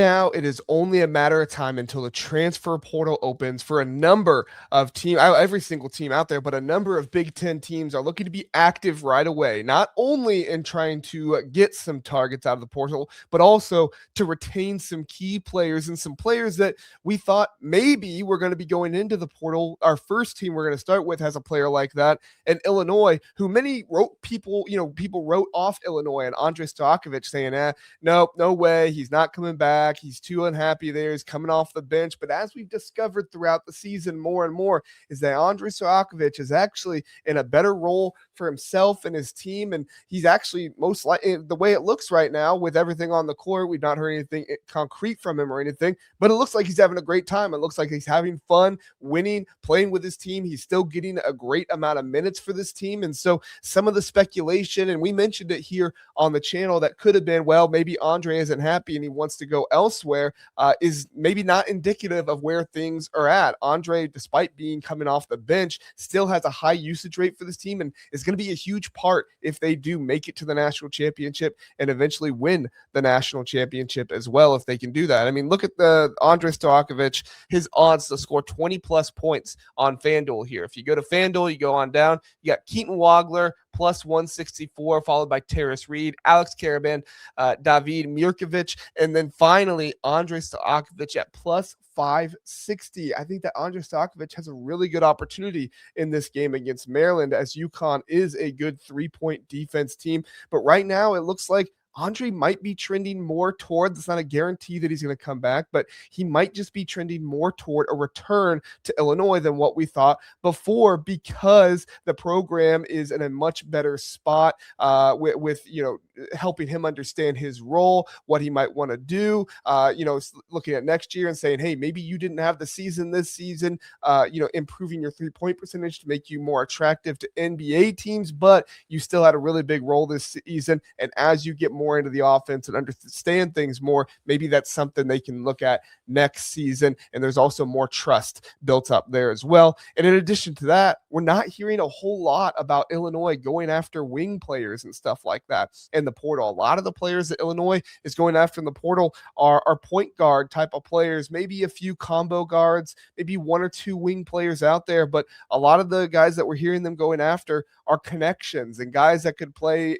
Now it is only a matter of time until the transfer portal opens for a number of teams, every single team out there, but a number of Big Ten teams are looking to be active right away, not only in trying to get some targets out of the portal, but also to retain some key players and some players that we thought maybe were going to be going into the portal. Our first team we're going to start with has a player like that, and Illinois, who many people wrote off Illinois and Andrej Stojaković saying, no way, he's not coming back. He's too unhappy there. He's coming off the bench. But as we've discovered throughout the season more and more, is that Andrej Stojaković is actually in a better role for himself and his team. And he's actually most likely, the way it looks right now with everything on the court, we've not heard anything concrete from him or anything, but it looks like he's having a great time. It looks like he's having fun, winning, playing with his team. He's still getting a great amount of minutes for this team. And so some of the speculation, and we mentioned it here on the channel, that could have been, well, maybe Andrej isn't happy and he wants to go elsewhere, is maybe not indicative of where things are at. Andrej, despite being coming off the bench, still has a high usage rate for this team and is going to be a huge part if they do make it to the national championship and eventually win the national championship as well, if they can do that. I mean, look at the Andrej Stojaković, his odds to score 20 plus points on FanDuel here. If you go to FanDuel, you go on down, you got Keaton Wagler plus 164, followed by Terrace Reed, Alex Karaban, David Mirkovic, and then finally Andrej Stojaković at plus 560. I think that Andrej Stojaković has a really good opportunity in this game against Maryland, as UConn is a good 3-point defense team. But right now it looks like Andrej might be trending more toward, it's not a guarantee that he's going to come back, but he might just be trending more toward a return to Illinois than what we thought before, because the program is in a much better spot with helping him understand his role, what he might want to do, looking at next year and saying, hey, maybe you didn't have the season this season, improving your 3-point percentage to make you more attractive to NBA teams, but you still had a really big role this season. And as you get more into the offense and understand things more, maybe that's something they can look at next season. And there's also more trust built up there as well. And in addition to that, we're not hearing a whole lot about Illinois going after wing players and stuff like that in the portal. A lot of the players that Illinois is going after in the portal are point guard type of players, maybe a few combo guards, maybe 1 or 2 wing players out there. But a lot of the guys that we're hearing them going after are connections and guys that could play,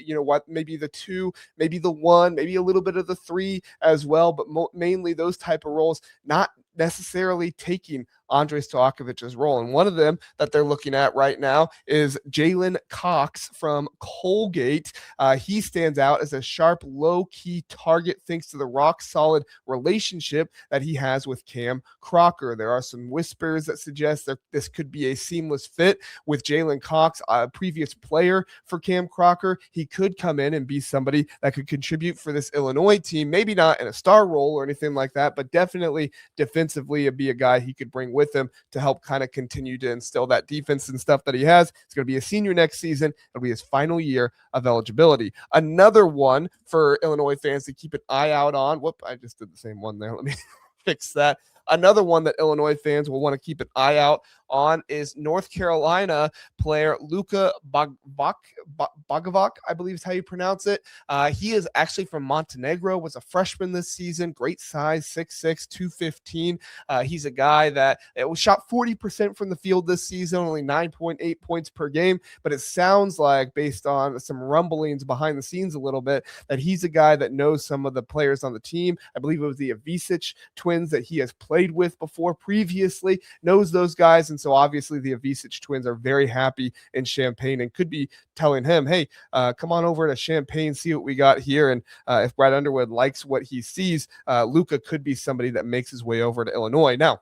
maybe the 2, maybe the 1, maybe a little bit of the 3 as well, but mainly those type of roles, not necessarily taking Andrej Stojakovic's role. And one of them that they're looking at right now is Jalen Cox from Colgate. He stands out as a sharp, low-key target thanks to the rock-solid relationship that he has with Cam Crocker. There are some whispers that suggest that this could be a seamless fit with Jalen Cox, a previous player for Cam Crocker. He could come in and be somebody that could contribute for this Illinois team, maybe not in a star role or anything like that, but definitely defensively be a guy he could bring with him to help kind of continue to instill that defense and stuff that he has. It's going to be a senior next season. It'll be his final year of eligibility. Another one for Illinois fans to keep an eye out on. Whoop, I just did the same one there. Let me fix that. Another one that Illinois fans will want to keep an eye out on is North Carolina player Luka Bogavac, I believe is how you pronounce it. He is actually from Montenegro, was a freshman this season, great size, 6'6", 215. He's a guy that was shot 40% from the field this season, only 9.8 points per game, but it sounds like, based on some rumblings behind the scenes a little bit, that he's a guy that knows some of the players on the team. I believe it was the Avicic twins that he has played with before previously, knows those guys. And so obviously the Avicic twins are very happy in Champaign and could be telling him, hey, come on over to Champaign, see what we got here. And if Brad Underwood likes what he sees, Luka could be somebody that makes his way over to Illinois. Now,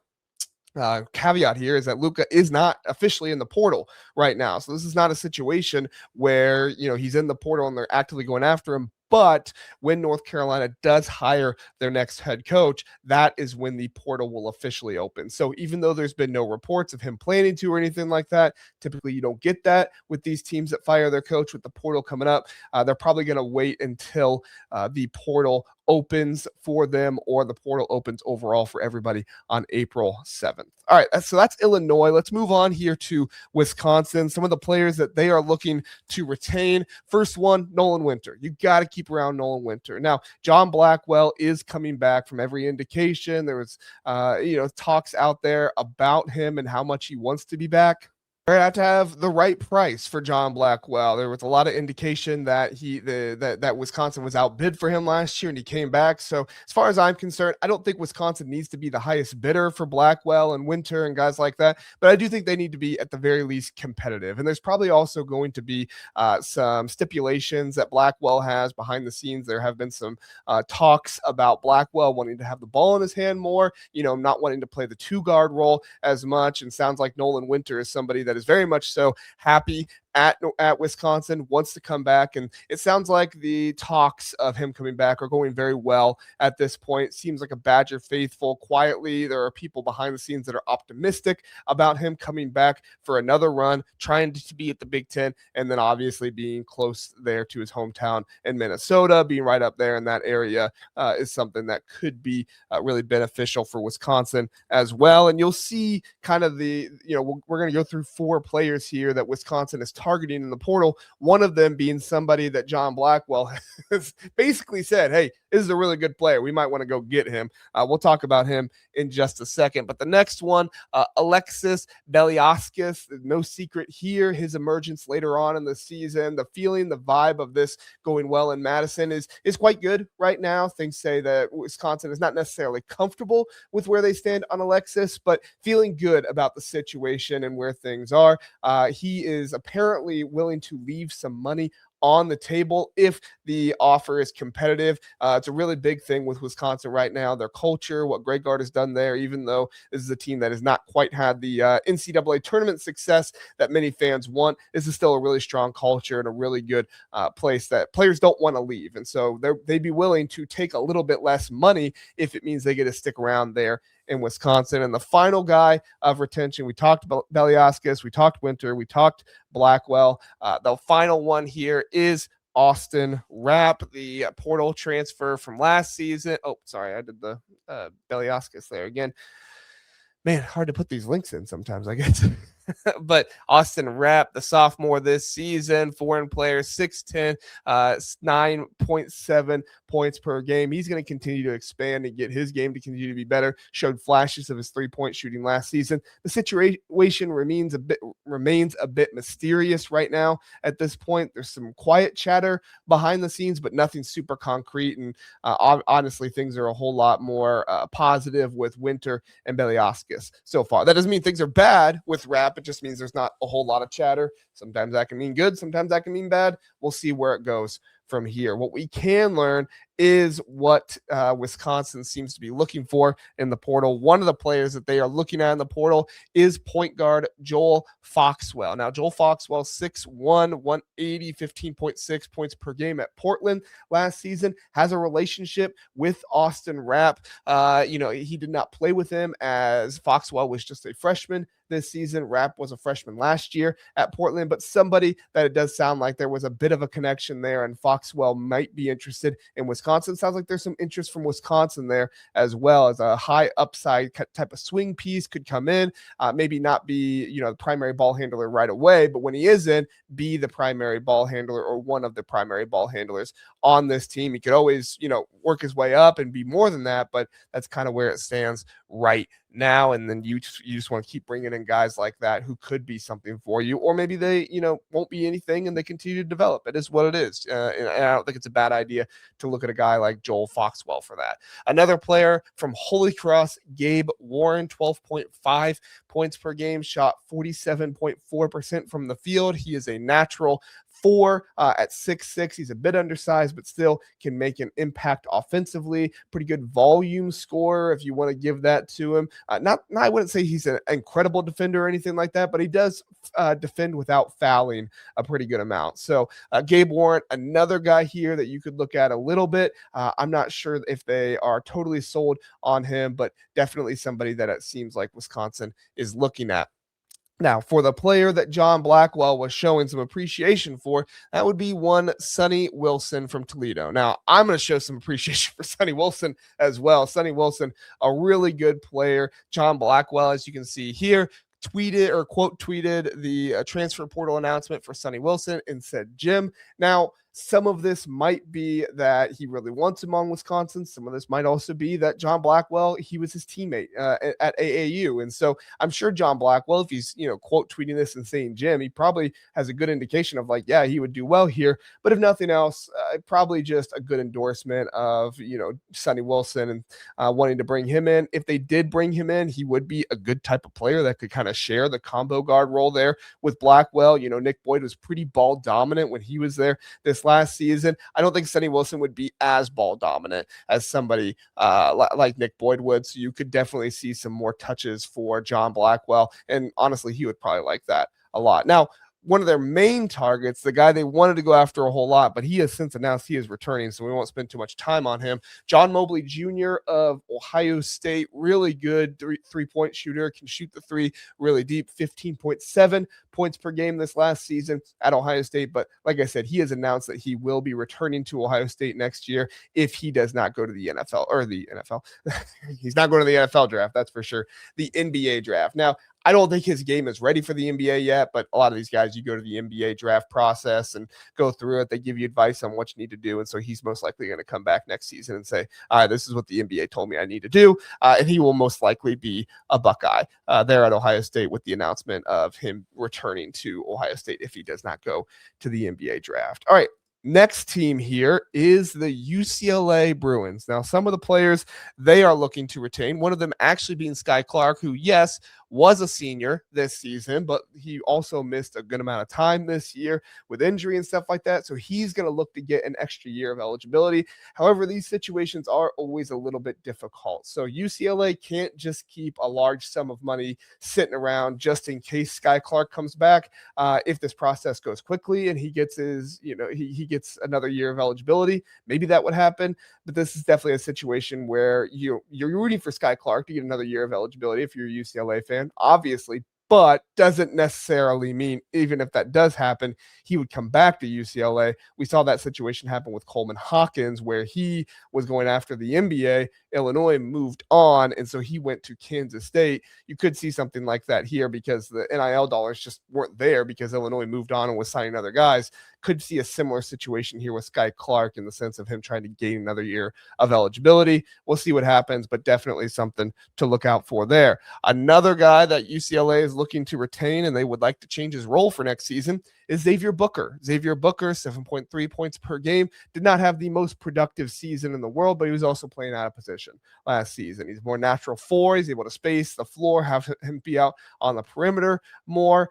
caveat here is that Luka is not officially in the portal right now. So this is not a situation where, he's in the portal and they're actively going after him. But when North Carolina does hire their next head coach, that is when the portal will officially open. So even though there's been no reports of him planning to or anything like that, typically you don't get that with these teams that fire their coach with the portal coming up. They're probably going to wait until the portal opens for them or the portal opens overall for everybody on April 7th. All right, so that's Illinois. Let's move on here to Wisconsin. Some of the players that they are looking to retain. First one, Nolan Winter. You got to keep around Nolan Winter. Now, John Blackwell is coming back from every indication. There was, talks out there about him and how much he wants to be back. They have to have the right price for John Blackwell. There was a lot of indication that that Wisconsin was outbid for him last year, and he came back. So as far as I'm concerned, I don't think Wisconsin needs to be the highest bidder for Blackwell and Winter and guys like that. But I do think they need to be at the very least competitive. And there's probably also going to be some stipulations that Blackwell has behind the scenes. There have been some talks about Blackwell wanting to have the ball in his hand more, not wanting to play the two guard role as much. And sounds like Nolan Winter is somebody that is very much so happy at Wisconsin, wants to come back. And it sounds like the talks of him coming back are going very well at this point. Seems like a Badger faithful. Quietly, there are people behind the scenes that are optimistic about him coming back for another run, trying to be at the Big Ten, and then obviously being close there to his hometown in Minnesota, being right up there in that area is something that could be really beneficial for Wisconsin as well. And you'll see kind of we're going to go through 4 players here that Wisconsin is targeting in the portal, one of them being somebody that John Blackwell has basically said, hey, this is a really good player. We might want to go get him. We'll talk about him in just a second. But the next one, Aleksas Bieliauskas, no secret here. His emergence later on in the season, the feeling, the vibe of this going well in Madison is quite good right now. Things say that Wisconsin is not necessarily comfortable with where they stand on Aleksas, but feeling good about the situation and where things are. He is apparently willing to leave some money on the table if the offer is competitive. It's a really big thing with Wisconsin right now. Their culture, what Greg Gard has done there, even though this is a team that has not quite had the NCAA tournament success that many fans want, this is still a really strong culture and a really good place that players don't want to leave. And so they'd be willing to take a little bit less money if it means they get to stick around there in Wisconsin. And the final guy of retention, we talked about Bieliauskas, we talked Winter, we talked Blackwell. The final one here is Austin Rapp, the portal transfer from last season. Oh, sorry, I did the Bieliauskas there again. Man, hard to put these links in sometimes, I guess. But Austin Rapp, the sophomore this season, foreign player, 6'10", 9.7 points per game. He's going to continue to expand and get his game to continue to be better. Showed flashes of his three-point shooting last season. The situation remains a bit mysterious right now at this point. There's some quiet chatter behind the scenes, but nothing super concrete. And honestly, things are a whole lot more positive with Winter and Bieliauskas so far. That doesn't mean things are bad with Rapp. It just means there's not a whole lot of chatter. Sometimes that can mean good. Sometimes that can mean bad. We'll see where it goes from here. What we can learn is what Wisconsin seems to be looking for in the portal. One of the players that they are looking at in the portal is point guard Joel Foxwell. Now, Joel Foxwell, 6'1", 180, 15.6 points per game at Portland last season, has a relationship with Austin Rapp. He did not play with him as Foxwell was just a freshman this season. Rapp was a freshman last year at Portland, but somebody that it does sound like there was a bit of a connection there, and Foxwell might be interested in Wisconsin. Sounds like there's some interest from Wisconsin there as well, as a high upside type of swing piece could come in, maybe not be, the primary ball handler right away, but when he is in, be the primary ball handler or one of the primary ball handlers on this team. He could always, work his way up and be more than that, but that's kind of where it stands right now. And then you just want to keep bringing in guys like that who could be something for you, or maybe they, won't be anything and they continue to develop. It is what it is. And I don't think it's a bad idea to look at a guy like Joel Foxwell for that. Another player from Holy Cross, Gabe Warren, 12.5 points per game, shot 47.4% from the field. He is a natural 4 at 6'6". He's a bit undersized, but still can make an impact offensively. Pretty good volume scorer, if you want to give that to him. I wouldn't say he's an incredible defender or anything like that, but he does defend without fouling a pretty good amount. So Gabe Warren, another guy here that you could look at a little bit. I'm not sure if they are totally sold on him, but definitely somebody that it seems like Wisconsin is looking at. Now, for the player that John Blackwell was showing some appreciation for, that would be one Sonny Wilson from Toledo. Now, I'm going to show some appreciation for Sonny Wilson as well. Sonny Wilson, a really good player. John Blackwell, as you can see here, tweeted or quote tweeted the transfer portal announcement for Sonny Wilson and said, Jim. Now, some of this might be that he really wants him on Wisconsin. Some of this might also be that John Blackwell, he was his teammate at AAU. And so I'm sure John Blackwell, if he's, quote tweeting this and saying Jim, he probably has a good indication of like, yeah, he would do well here. But if nothing else, probably just a good endorsement of, Sonny Wilson and wanting to bring him in. If they did bring him in, he would be a good type of player that could kind of share the combo guard role there with Blackwell. Nick Boyd was pretty ball dominant when he was there this last season. I don't think Sonny Wilson would be as ball dominant as somebody like Nick Boyd would. So you could definitely see some more touches for John Blackwell. And honestly, he would probably like that a lot. Now, one of their main targets, the guy they wanted to go after a whole lot, but he has since announced he is returning, so we won't spend too much time on him. John Mobley Jr. of Ohio State, really good three-point shooter, can shoot the three really deep, 15.7 points per game this last season at Ohio State. But like I said, he has announced that he will be returning to Ohio State next year if he does not go to the NFL, or the NFL. He's not going to the NFL draft, that's for sure. The NBA draft. Now, I don't think his game is ready for the NBA yet, but a lot of these guys, you go to the NBA draft process and go through it. They give you advice on what you need to do. And so he's most likely going to come back next season and say, all right, this is what the NBA told me I need to do. And he will most likely be a Buckeye there at Ohio State with the announcement of him returning to Ohio State if he does not go to the NBA draft. All right. Next team here is the UCLA Bruins. Now, some of the players they are looking to retain, one of them actually being Skyy Clark, who, yes, was a senior this season, but he also missed a good amount of time this year with injury and stuff like that. So he's going to look to get an extra year of eligibility. However, these situations are always a little bit difficult. So UCLA can't just keep a large sum of money sitting around just in case Skyy Clark comes back. If this process goes quickly and he gets his, he gets another year of eligibility, maybe that would happen. But this is definitely a situation where you're rooting for Skyy Clark to get another year of eligibility if you're a UCLA fan, obviously, but doesn't necessarily mean even if that does happen, he would come back to UCLA. We saw that situation happen with Coleman Hawkins, where he was going after the NBA. Illinois moved on, and so he went to Kansas State. You could see something like that here because the NIL dollars just weren't there because Illinois moved on and was signing other guys. Could see a similar situation here with Skyy Clark in the sense of him trying to gain another year of eligibility. We'll see what happens, but definitely something to look out for there. Another guy that UCLA is looking to retain and they would like to change his role for next season is Xavier Booker. Xavier Booker, 7.3 points per game, did not have the most productive season in the world, but he was also playing out of position last season. He's more natural four. He's able to space the floor, have him be out on the perimeter more,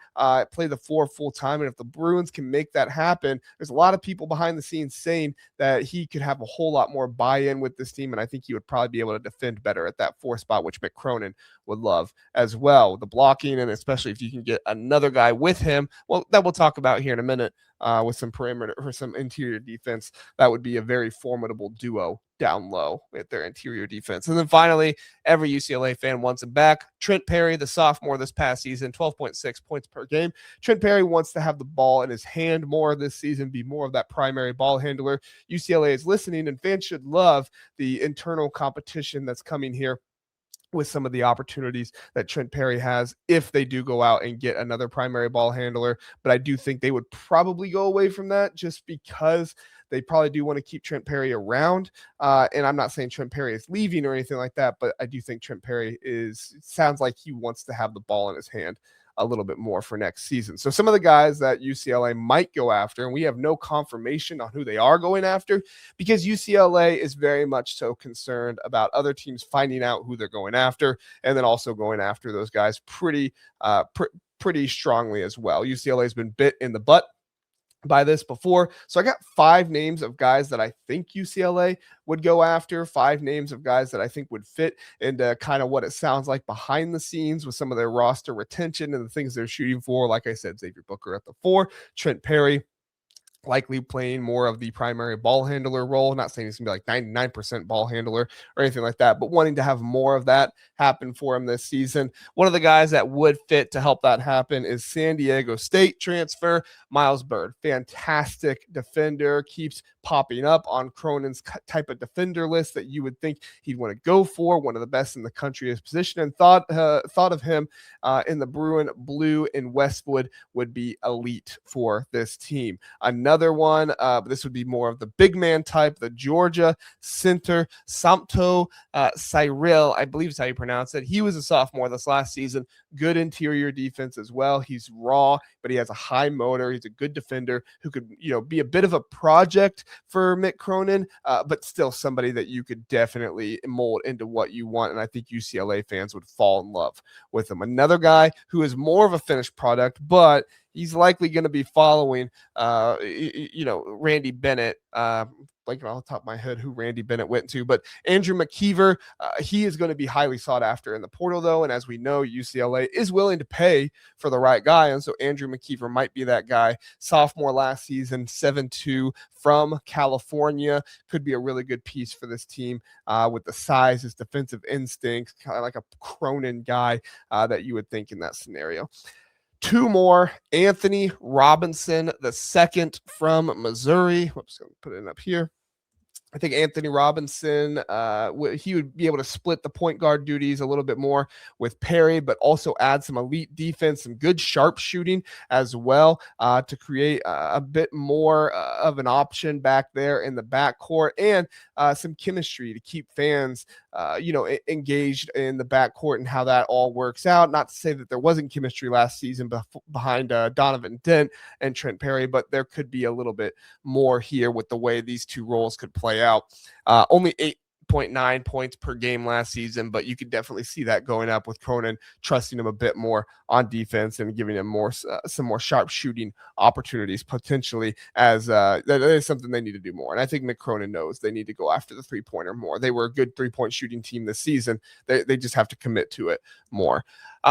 play the four full time. And if the Bruins can make that happen, there's a lot of people behind the scenes saying that he could have a whole lot more buy-in with this team. And I think he would probably be able to defend better at that four spot, which Mick Cronin would love as well. The blocking, and especially if you can get another guy with him, well, that we'll talk about here in a minute with some perimeter or some interior defense. That would be a very formidable duo down low with their interior defense. And then finally, every UCLA fan wants him back. Trent Perry, the sophomore this past season, 12.6 points per game. Trent Perry wants to have the ball in his hand more this season, be more of that primary ball handler. UCLA is listening, and fans should love the internal competition that's coming here with some of the opportunities that Trent Perry has if they do go out and get another primary ball handler. But I do think they would probably go away from that just because they probably do want to keep Trent Perry around. And I'm not saying Trent Perry is leaving or anything like that, but I do think Trent Perry sounds like he wants to have the ball in his hand a little bit more for next season. So some of the guys that UCLA might go after, and we have no confirmation on who they are going after because UCLA is very much so concerned about other teams finding out who they're going after and then also going after those guys pretty strongly as well. UCLA has been bit in the butt by this before. So I got 5 names of guys that I think UCLA would go after, 5 names of guys that I think would fit into kind of what it sounds like behind the scenes with some of their roster retention and the things they're shooting for. Like I said, Xavier Booker at the 4, Trent Perry likely playing more of the primary ball handler role. Not saying he's going to be like 99% ball handler or anything like that, but wanting to have more of that happen for him this season. One of the guys that would fit to help that happen is San Diego State transfer Miles Byrd. Fantastic defender, keeps popping up on Cronin's type of defender list that you would think he'd want to go for. One of the best in the country at his position, and thought of him in the Bruin blue in Westwood would be elite for this team. Another one, but this would be more of the big man type, the Georgia center, Somto Cyril, I believe is how you pronounce it. He was a sophomore this last season. Good interior defense as well. He's raw, but he has a high motor. He's a good defender who could, be a bit of a project for Mick Cronin, but still somebody that you could definitely mold into what you want. And I think UCLA fans would fall in love with him. Another guy who is more of a finished product, but he's likely going to be following, Randy Bennett. Like off the top of my head who Randy Bennett went to, but Andrew McKeever, he is going to be highly sought after in the portal though. And as we know, UCLA is willing to pay for the right guy. And so Andrew McKeever might be that guy. Sophomore last season, 7'2", from California, could be a really good piece for this team with the size, his defensive instincts, kind of like a Cronin guy that you would think in that scenario. Two more, Anthony Robinson, the second from Missouri. Whoops, I'm going to put it up here. I think Anthony Robinson, he would be able to split the point guard duties a little bit more with Perry, but also add some elite defense, some good sharp shooting as well to create a bit more of an option back there in the backcourt, and some chemistry to keep fans engaged in the backcourt and how that all works out. Not to say that there wasn't chemistry last season behind Donovan Dent and Trent Perry, but there could be a little bit more here with the way these two roles could play out. Only 8.9 points per game last season, but you could definitely see that going up with Cronin trusting him a bit more on defense and giving him some more sharp shooting opportunities potentially, as that is something they need to do more. And I think Mick Cronin knows they need to go after the three-pointer more. They were a good three-point shooting team this season. They just have to commit to it more.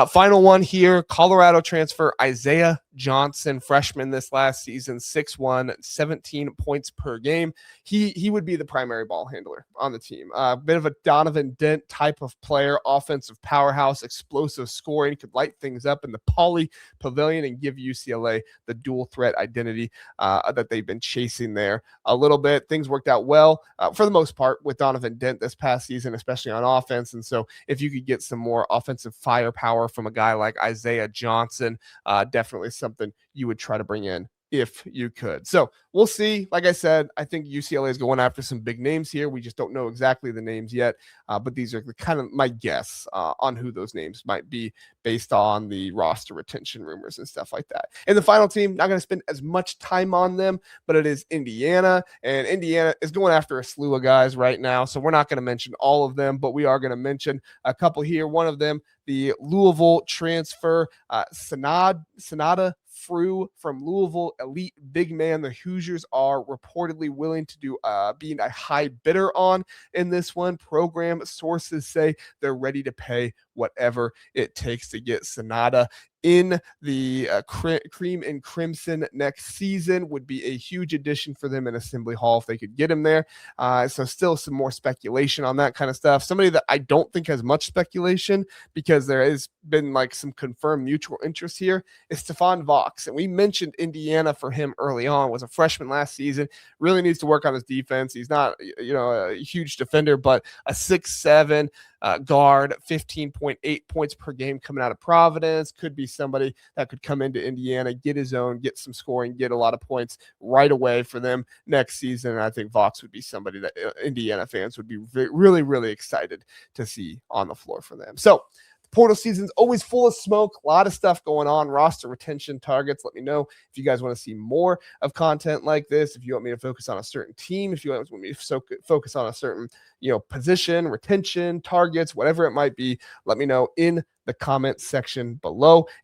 Final one here, Colorado transfer Isaiah Johnson, freshman this last season, 6'1", 17 points per game. He would be the primary ball handler on the team. A bit of a Donovan Dent type of player, offensive powerhouse, explosive scoring, could light things up in the Pauley Pavilion and give UCLA the dual threat identity that they've been chasing there a little bit. Things worked out well for the most part with Donovan Dent this past season, especially on offense. And so if you could get some more offensive firepower from a guy like Isaiah Johnson, definitely something you would try to bring in if you could. So we'll see. Like I said, I think UCLA is going after some big names here. We just don't know exactly the names yet, but these are kind of my guess on who those names might be based on the roster retention rumors and stuff like that. And the final team, not going to spend as much time on them, but it is Indiana, and Indiana is going after a slew of guys right now, so we're not going to mention all of them, but we are going to mention a couple here. One of them, the Louisville transfer, Sanada Fru from Louisville, elite big man. The Hoosiers are reportedly willing to do being a high bidder on in this one. Program sources say they're ready to pay whatever it takes to get Sanada in the cream and crimson next season. Would be a huge addition for them in Assembly Hall if they could get him there. So still some more speculation on that kind of stuff. Somebody that I don't think has much speculation because there has been like some confirmed mutual interest here is Stefan Vaaks. And we mentioned Indiana for him early on, was a freshman last season, really needs to work on his defense. He's not, a huge defender, but a 6'7", guard, 15.8 points per game coming out of Providence. Could be somebody that could come into Indiana, get his own, get some scoring, get a lot of points right away for them next season. And I think Vaaks would be somebody that Indiana fans would be really, really excited to see on the floor for them. So portal season's always full of smoke, a lot of stuff going on, roster retention targets. Let me know if you guys want to see more of content like this, if you want me to focus on a certain team, if you want me to focus on a certain, position, retention, targets, whatever it might be. Let me know in the comment section below.